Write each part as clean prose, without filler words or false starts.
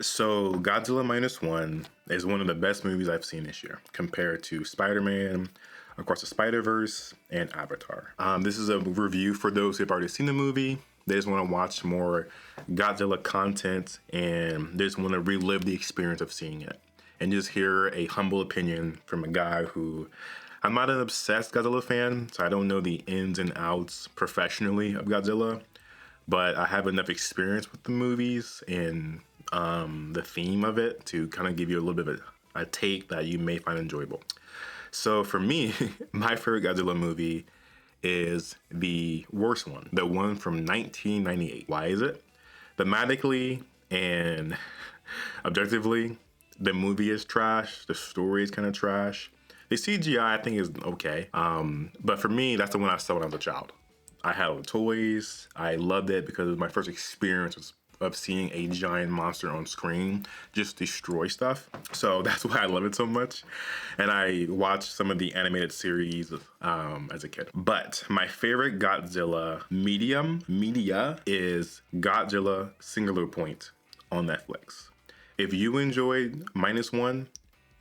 So Godzilla Minus One is one of the best movies I've seen this year compared to Spider-Man, Across the Spider-Verse, and Avatar. This is a review for those who have already seen the movie. They just want to watch more Godzilla content and they just want to relive the experience of seeing it. And just hear a humble opinion from a guy who, I'm not an obsessed Godzilla fan, so I don't know the ins and outs professionally of Godzilla, but I have enough experience with the movies and the theme of it to kind of give you a little bit of a take that you may find enjoyable. So for me, my favorite Godzilla movie is the worst one, the one from 1998. Why is it? Thematically and objectively, the movie is trash. The story is kind of trash. The CGI I think is okay. But for me, that's the one I saw when I was a child. I had all the toys. I loved it because it was my first experience of seeing a giant monster on screen just destroy stuff. So that's why I love it so much. And I watched some of the animated series as a kid. But my favorite Godzilla media is Godzilla Singular Point on Netflix. If you enjoyed Minus One,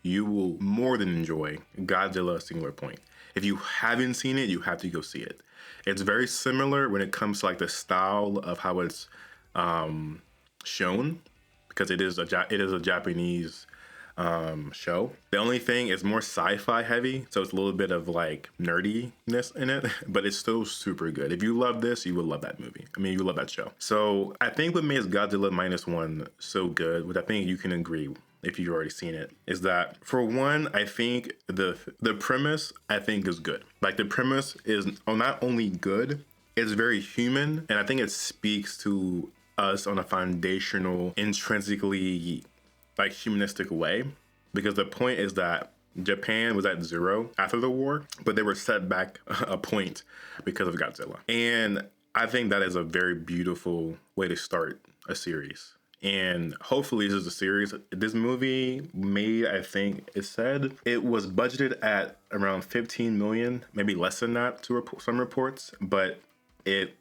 you will more than enjoy Godzilla Singular Point. If you haven't seen it, you have to go see it. It's very similar when it comes to like the style of how it's shown, because it is a Japanese show. The only thing is more sci-fi heavy, so it's a little bit of like nerdiness in it, but it's still super good. If you love this, you will love that movie. I mean, you love that show. So I think what makes Godzilla Minus One so good, which I think you can agree if you've already seen it, is that for one, I think the premise I think is good. Like the premise is not only good, it's very human, and I think it speaks to us on a foundational, intrinsically like humanistic way, because the point is that Japan was at zero after the war, but they were set back a point because of Godzilla. And I think that is a very beautiful way to start a series. And hopefully this is a series. This movie made, I think it said, it was budgeted at around 15 million, maybe less than that to some reports, but it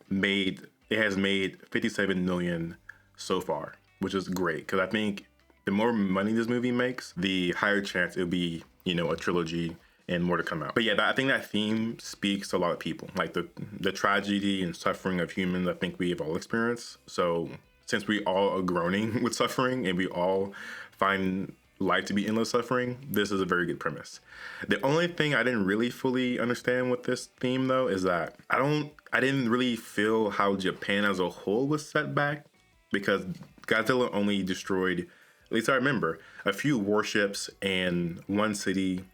has made 57 million so far, which is great. Because I think the more money this movie makes, the higher chance it'll be, a trilogy and more to come out. But yeah, I think that theme speaks to a lot of people, like the tragedy and suffering of humans. I think we have all experienced. So since we all are groaning with suffering and we all find life to be endless suffering, this is a very good premise. The only thing I didn't really fully understand with this theme though is that I didn't really feel how Japan as a whole was set back, because Godzilla only destroyed, at least I remember, a few warships and one city,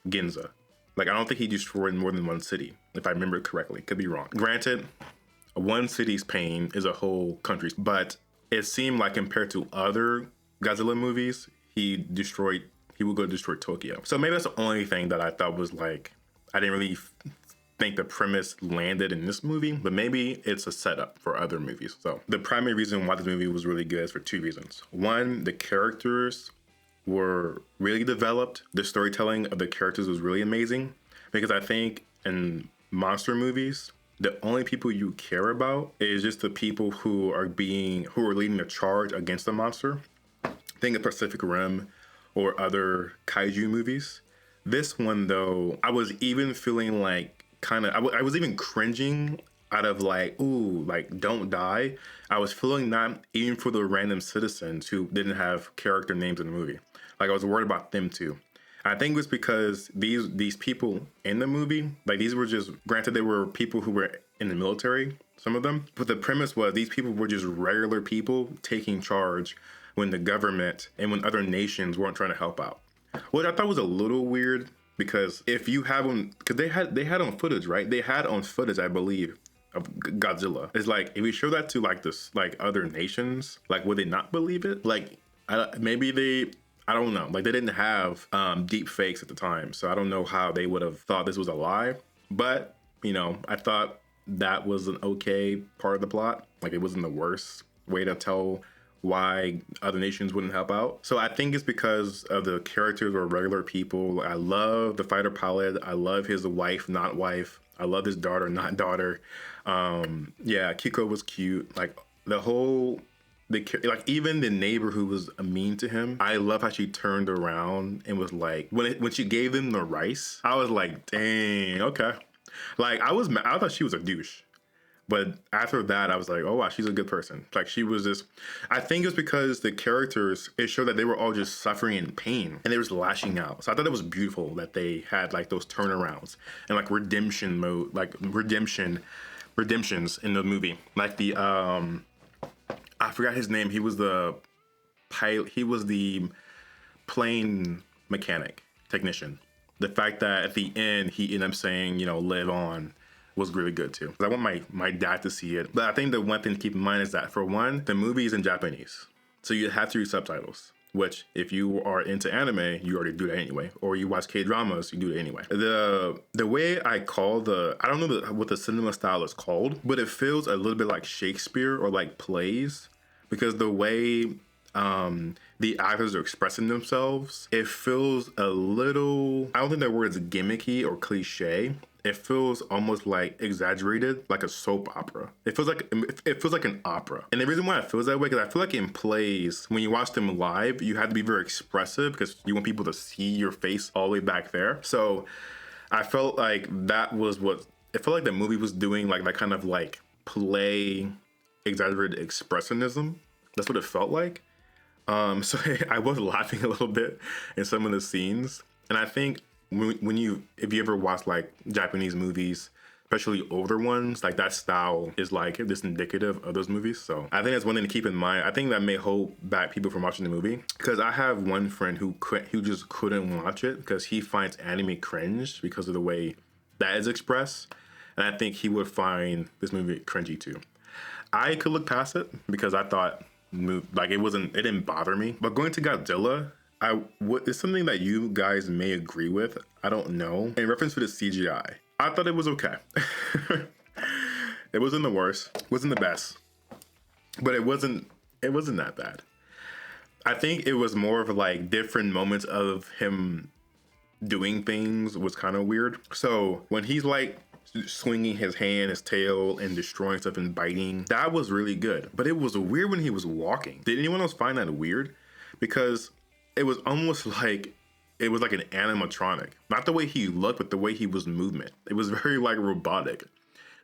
Ginza. Like I don't think he destroyed more than one city, if I remember correctly. Could be wrong. Granted, one city's pain is a whole country's, but it seemed like compared to other Godzilla movies, he would go destroy Tokyo. So maybe that's the only thing that I thought was like, I didn't really think the premise landed in this movie, but maybe it's a setup for other movies. So the primary reason why this movie was really good is for two reasons. One, the characters were really developed. The storytelling of the characters was really amazing, because I think in monster movies, the only people you care about is just the people who are leading the charge against the monster. Think of Pacific Rim or other kaiju movies. This one though, I was even feeling like I was even cringing out of like, ooh, like don't die. I was feeling not even for the random citizens who didn't have character names in the movie. Like I was worried about them too. I think it was because these people in the movie, like these were just, granted they were people who were in the military, some of them, but the premise was these people were just regular people taking charge when the government and when other nations weren't trying to help out. What I thought was a little weird, because if you have them, because they had on footage, right? They had on footage, I believe, of Godzilla. It's like, if we show that to like this, like other nations, like would they not believe it? Like I don't know. Like they didn't have deep fakes at the time, so I don't know how they would have thought this was a lie. But I thought that was an okay part of the plot. Like it wasn't the worst way to tell why other nations wouldn't help out. So I think it's because of the characters were regular people. I love the fighter pilot. I love his wife, not wife. I love his daughter, not daughter. Yeah, Kiko was cute. Like the whole like even the neighbor who was mean to him, I love how she turned around and was like, when she gave him the rice, I was like, dang, okay. Like I thought she was a douche. But after that, I was like, oh wow, she's a good person. Like she was just, I think it's because the characters, it showed that they were all just suffering in pain and they were just lashing out. So I thought it was beautiful that they had like those turnarounds and like redemption mode, like redemptions in the movie. Like the, I forgot his name. He was the pilot. He was the plane mechanic technician. The fact that at the end, he ended up saying, you know, live on, was really good too. I want my dad to see it. But I think the one thing to keep in mind is that for one, the movie is in Japanese. So you have to read subtitles, which if you are into anime, you already do that anyway. Or you watch K-dramas, you do it anyway. The way I call I don't know what the cinema style is called, but it feels a little bit like Shakespeare or like plays, because the way the actors are expressing themselves, it feels a little, I don't think that word is gimmicky or cliche. It feels almost like exaggerated, like a soap opera. It feels like an opera. And the reason why it feels that way, because I feel like in plays, when you watch them live, you have to be very expressive because you want people to see your face all the way back there. So I felt like that was what, it felt like the movie was doing, like that kind of like play, exaggerated expressionism. That's what it felt like. So I was laughing a little bit in some of the scenes. And I think if you ever watch like Japanese movies, especially older ones, like that style is like this indicative of those movies. So I think that's one thing to keep in mind. I think that may hold back people from watching the movie, because I have one friend who just couldn't watch it because he finds anime cringe because of the way that is expressed. And I think he would find this movie cringy too. I could look past it because I thought like it didn't bother me. But going to Godzilla, it's something that you guys may agree with. I don't know. In reference to the CGI, I thought it was okay. It wasn't the worst. It wasn't the best. But it wasn't that bad. I think it was more of like different moments of him doing things was kind of weird. So when he's like swinging his hand, his tail, and destroying stuff and biting, that was really good. But it was weird when he was walking. Did anyone else find that weird? Because it was almost like it was like an animatronic. Not the way he looked, but the way he was movement. It was very like robotic.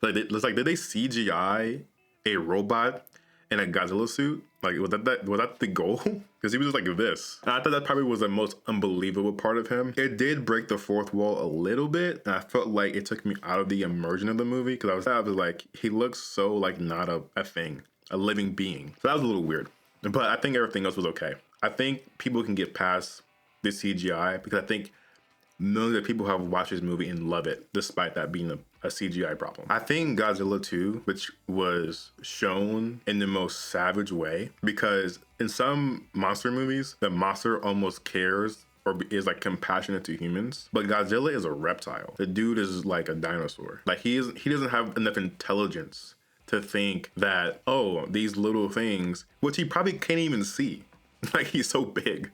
Like it's like, did they CGI a robot in a Godzilla suit? Like was that the goal? Because he was just like this. And I thought that probably was the most unbelievable part of him. It did break the fourth wall a little bit, and I felt like it took me out of the immersion of the movie, because I was like, he looks so like not a thing, a living being. So that was a little weird. But I think everything else was okay. I think people can get past the CGI, because I think millions of people have watched this movie and love it, despite that being a CGI problem. I think Godzilla 2, which was shown in the most savage way, because in some monster movies, the monster almost cares or is like compassionate to humans, but Godzilla is a reptile. The dude is like a dinosaur. Like he doesn't have enough intelligence to think that, oh, these little things, which he probably can't even see. Like he's so big.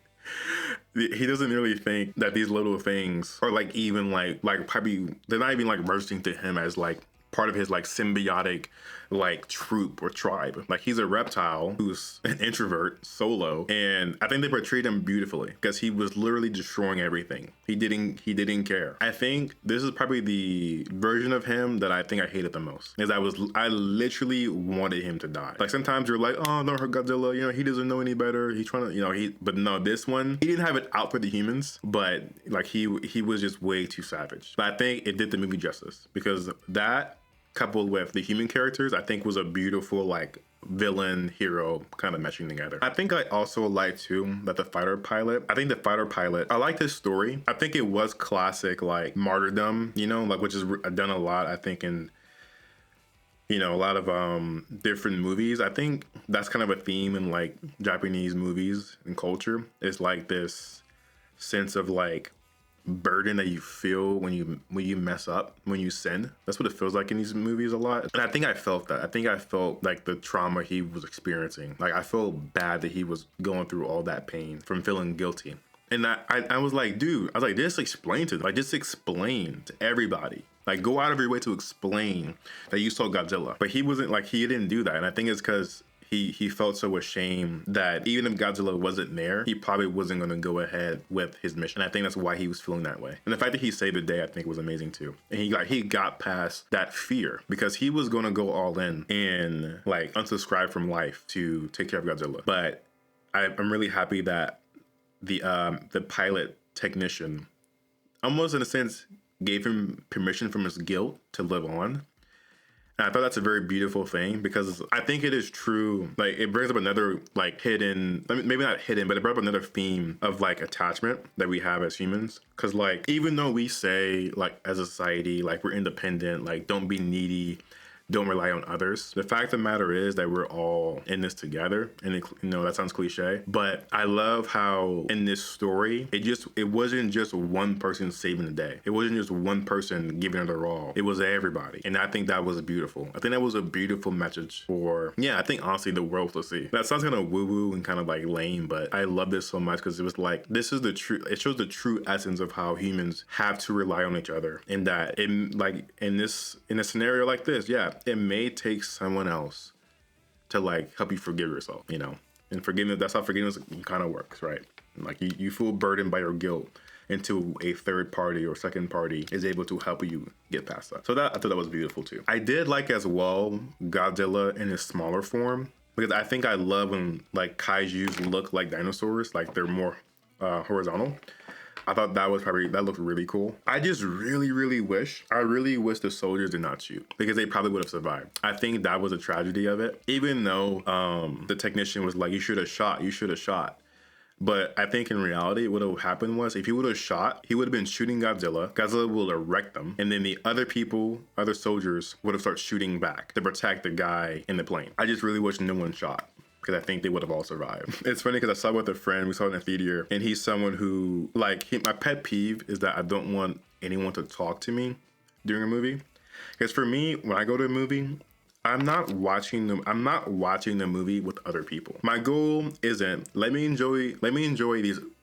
He doesn't really think that these little things are like even like probably they're not even like registering to him as like part of his like symbiotic like troop or tribe. Like he's a reptile who's an introvert, solo, and I think they portrayed him beautifully because he was literally destroying everything. He didn't care. I think this is probably the version of him that I think I hated the most. Is I literally wanted him to die. Like sometimes you're like, oh, don't hurt Godzilla, you know, he doesn't know any better. He's trying to, you know, but no, this one, he didn't have it out for the humans, but like he was just way too savage. But I think it did the movie justice, because that coupled with the human characters, I think was a beautiful like villain hero kind of meshing together. I think I also like too that the fighter pilot, I like his story. I think it was classic like martyrdom, you know, like which is done a lot, I think, in, you know, a lot of different movies. I think that's kind of a theme in like Japanese movies and culture. It's like this sense of like burden that you feel when you mess up, when you sin. That's what it feels like in these movies a lot. And I think I felt that. I think I felt like the trauma he was experiencing. Like I felt bad that he was going through all that pain from feeling guilty. And I was like, dude, I was like, just explain to everybody. Like go out of your way to explain that you saw Godzilla. But he wasn't, like, he didn't do that. And I think it's because he felt so ashamed that even if Godzilla wasn't there, he probably wasn't going to go ahead with his mission. I think that's why he was feeling that way. And the fact that he saved the day, I think, was amazing too. And he got past that fear because he was going to go all in and like unsubscribe from life to take care of Godzilla. But I'm really happy that the pilot technician almost in a sense gave him permission from his guilt to live on. And I thought that's a very beautiful thing because I think it is true. Like it brings up another like hidden, maybe not hidden, but it brought up another theme of like attachment that we have as humans. Cause like, even though we say like as a society, like we're independent, like don't be needy, don't rely on others. The fact of the matter is that we're all in this together. And that sounds cliche, but I love how in this story, it wasn't just one person saving the day. It wasn't just one person giving it their all. It was everybody. And I think that was beautiful. I think that was a beautiful message for, I think honestly the world to see. That sounds kind of woo woo and kind of like lame, but I love this so much because it was like, this is the true, it shows the true essence of how humans have to rely on each other. And that in a scenario like this, it may take someone else to like help you forgive yourself, and forgiveness, that's how forgiveness kind of works, right? Like you feel burdened by your guilt until a third party or second party is able to help you get past that. So I thought that was beautiful too. I did like as well Godzilla in his smaller form because I think I love when like kaijus look like dinosaurs, like they're more horizontal. I thought that looked really cool. I just really wish the soldiers did not shoot because they probably would have survived. I think that was a tragedy of it. Even though the technician was like, you should have shot. But I think in reality, what would have happened was if he would have shot, he would have been shooting Godzilla. Godzilla will have wrecked them. And then the other soldiers would have started shooting back to protect the guy in the plane. I just really wish no one shot, because I think they would have all survived. It's funny because I saw it with a friend, we saw it in a theater, and he's someone who, like, my pet peeve is that I don't want anyone to talk to me during a movie. Because for me, when I go to a movie, I'm not watching the movie with other people. My goal isn't, let me enjoy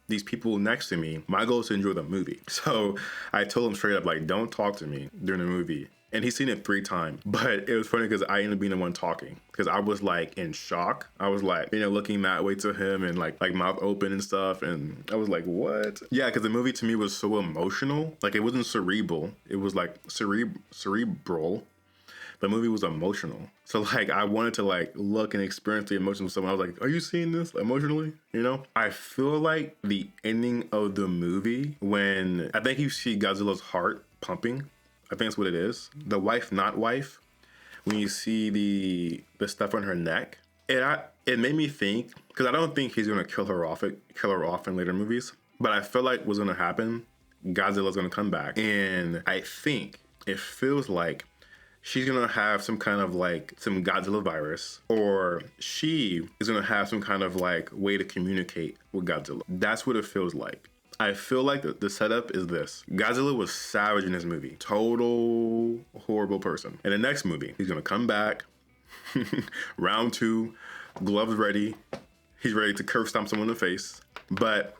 these people next to me. My goal is to enjoy the movie. So I told him straight up, like, don't talk to me during the movie. And he's seen it 3 times, but it was funny because I ended up being the one talking because I was like in shock. I was like, looking that way to him and like mouth open and stuff. And I was like, what? Yeah, because the movie to me was so emotional. Like it wasn't cerebral. It was like cerebral. The movie was emotional. So like I wanted to like look and experience the emotions of someone. I was like, are you seeing this emotionally? I feel like the ending of the movie when I think you see Godzilla's heart pumping. I think that's what it is. The wife, not wife. When you see the stuff on her neck, it made me think, because I don't think he's gonna kill her off in later movies. But I feel like what's gonna happen, Godzilla's gonna come back, and I think it feels like she's gonna have some kind of like some Godzilla virus, or she is gonna have some kind of like way to communicate with Godzilla. That's what it feels like. I feel like the setup is this. Godzilla was savage in this movie. Total horrible person. In the next movie, he's gonna come back, round 2, gloves ready. He's ready to curb stomp someone in the face. But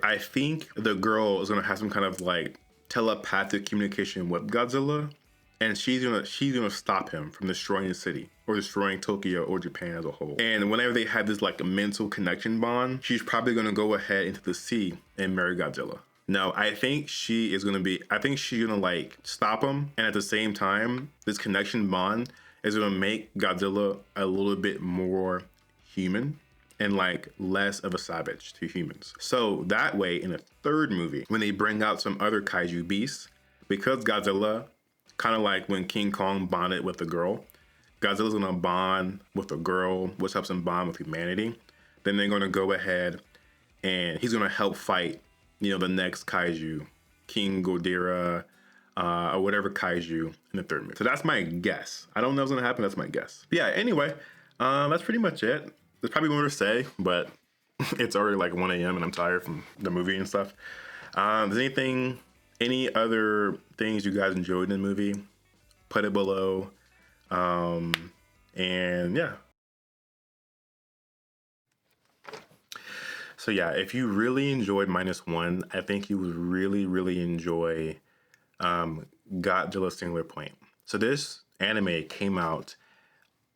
I think the girl is gonna have some kind of like telepathic communication with Godzilla. And she's gonna stop him from destroying the city or destroying Tokyo or Japan as a whole. And whenever they have this like a mental connection bond, she's probably gonna go ahead into the sea and marry Godzilla. Now, I think she's gonna like stop him, and at the same time, this connection bond is gonna make Godzilla a little bit more human and like less of a savage to humans. So that way, in a third movie, when they bring out some other kaiju beasts, because Godzilla, kind of like when King Kong bonded with the girl, Godzilla's gonna bond with the girl, which helps him bond with humanity. Then they're gonna go ahead and he's gonna help fight, the next kaiju, King Gojira, or whatever kaiju in the third movie. So that's my guess. I don't know what's gonna happen, that's my guess. But yeah, anyway, that's pretty much it. There's probably more to say, but it's already like 1 a.m. and I'm tired from the movie and stuff. Any other things you guys enjoyed in the movie, put it below. And yeah. So yeah, if you really enjoyed Minus One, I think you would really enjoy Godzilla Singular Point. So this anime came out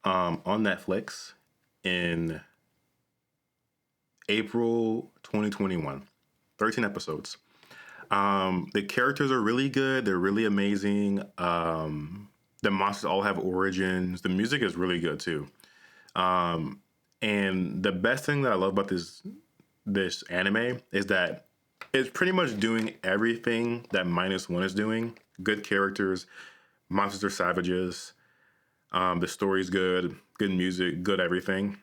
on Netflix in April 2021. 13 episodes. The characters are really good. They're really amazing. The monsters all have origins. The music is really good too. And the best thing that I love about this anime is that it's pretty much doing everything that Minus One is doing. Good characters, monsters are savages. The story's good, good music, good everything.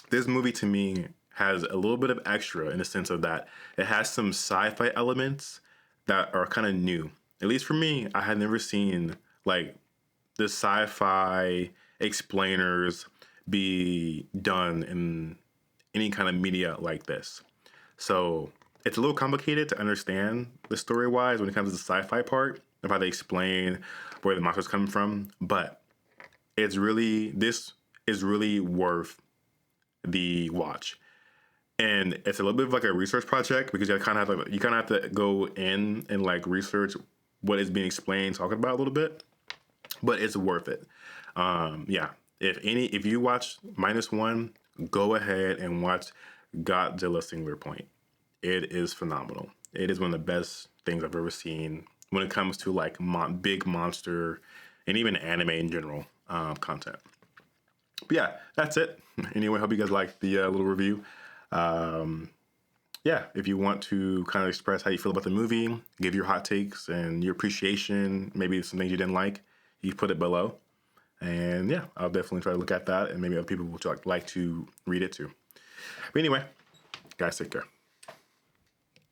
This movie to me has a little bit of extra in the sense of that it has some sci-fi elements that are kind of new. At least for me, I had never seen like the sci-fi explainers be done in any kind of media like this. So it's a little complicated to understand the story-wise when it comes to the sci-fi part of how they explain where the monster's coming from, but this is really worth the watch. And it's a little bit of like a research project because you kind of have to go in and like research what is being explained, talking about a little bit, but it's worth it. Yeah, if you watch Minus One, go ahead and watch Godzilla Singular Point. It is phenomenal. It is one of the best things I've ever seen when it comes to like big monster and even anime in general content. But yeah, that's it. Anyway, hope you guys liked the little review. Yeah, if you want to kind of express how you feel about the movie, give your hot takes and your appreciation, maybe some things you didn't like, you put it below. And yeah, I'll definitely try to look at that, and maybe other people will like to read it too. But anyway, guys, take care.